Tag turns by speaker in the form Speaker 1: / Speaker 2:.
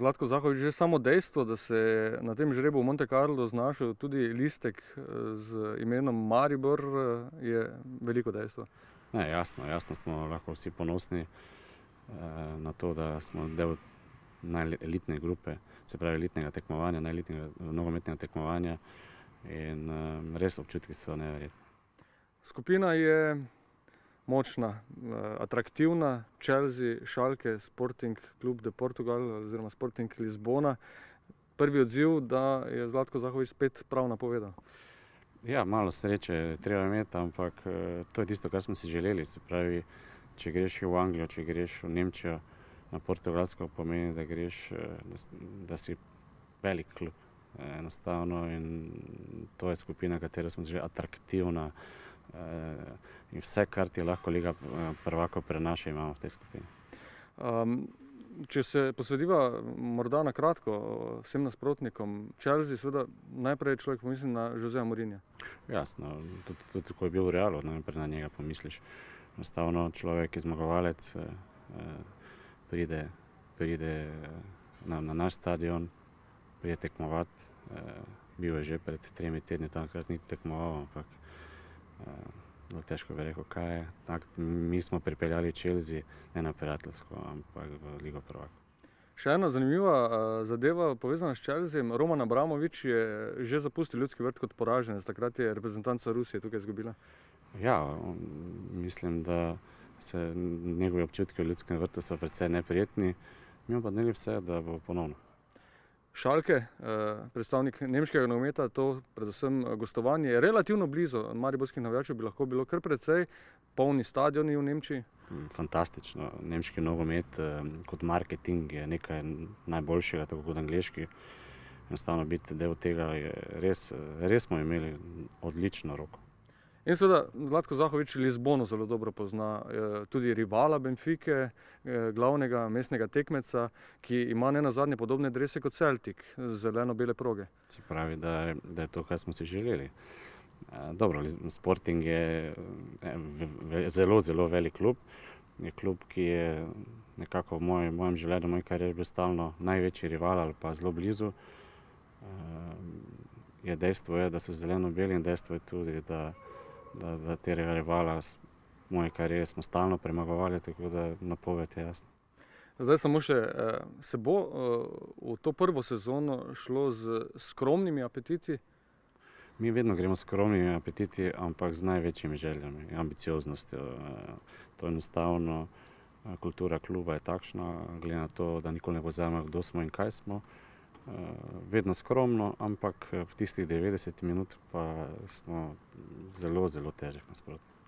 Speaker 1: Zlatko Zahovič, že samo dejstvo, da se je na tem žrebu v Monte Carlo znašel tudi listek z imenom Maribor, je veliko dejstvo.
Speaker 2: Ne, jasno smo lahko vsi ponosni na to, da smo del najelitne grupe, se pravi elitnega tekmovanja, najelitnega nogometnega tekmovanja in res občutki so neverjetni.
Speaker 1: Skupina je močna, atraktivna, Chelsea, Schalke, Sporting Club de Portugal oziroma Sporting Lizbona. Prvi odziv, da je Zlatko Zahovič spet prav napovedal.
Speaker 2: Ja, malo sreče treba imeti, ampak to je tisto, kar smo si želeli. Se pravi, če greš v Anglijo, če greš v Nemčijo, na Portugalsko, pomeni, da greš, da si velik klub. Enostavno, in to je skupina, katera smo že atraktivna in vse, kar ti lahko Liga prvakov prenaša, imamo v tej skupini.
Speaker 1: Če se posvediva morda na kratko vsem nasprotnikom Chelsea, seveda najprej človek pomisli na Joseja Mourinha. Jasno,
Speaker 2: tudi ko je bil v Realu, najprej na njega pomisliš. Enostavno človek je zmagovalec, pride na naš stadion, pride tekmovat, bil je že pred 3 tedni, takrat ni tekmoval, ampak zelo težko bi rekel, kaj je. Mi smo pripeljali Chelsea ne na prijateljsko, ampak v Ligo prvakov.
Speaker 1: Še ena zanimiva zadeva povezana s Chelseajem. Roman Abramovič je že zapustil Ljudski vrt kot poraženec, takrat je reprezentanca Rusije tukaj izgubila.
Speaker 2: Ja, mislim, da se njegovi občutki v Ljudskem vrtu so precej neprijetni. Mi bomo pa dali vse, da bo ponovno.
Speaker 1: Schalke, predstavnik nemškega nogometa, to predvsem gostovanje je relativno blizu. Mariborskih navijačev bi lahko bilo kar precej, polni stadioni v Nemčiji.
Speaker 2: Fantastično. Nemški nogomet kot marketing je nekaj najboljšega, tako kot angleški. Enostavno biti del tega je res smo imeli odlično roko.
Speaker 1: In seveda Zlatko Zahovič Lizbono zelo dobro pozna, tudi rivala Benfique, glavnega mestnega tekmeca, ki ima nenazadnje podobne drese kot Celtic, zeleno-bele proge.
Speaker 2: Se pravi, da je to, kar smo si želeli. Dobro, Sporting je zelo velik klub. Je klub, ki je nekako v mojem življenju, moj karieri bil stalno največji rival ali pa zelo blizu. Dejstvo je, da so zeleno-beli in dejstvo je tudi, da tega rivala v moji karieri smo stalno premagovali, tako da napoved je jasna.
Speaker 1: Zdaj samo še, se bo v to prvo sezono šlo z skromnimi apetiti?
Speaker 2: Mi vedno gremo s skromnimi apetiti, ampak z največjimi željami, ambicioznostjo. To enostavno, kultura kluba je takšna, glede na to, da nikoli ne pozabimo, kdo smo in kaj smo. Vedno skromno, ampak v tistih 90 minut pa smo zelo težek nasprotnik.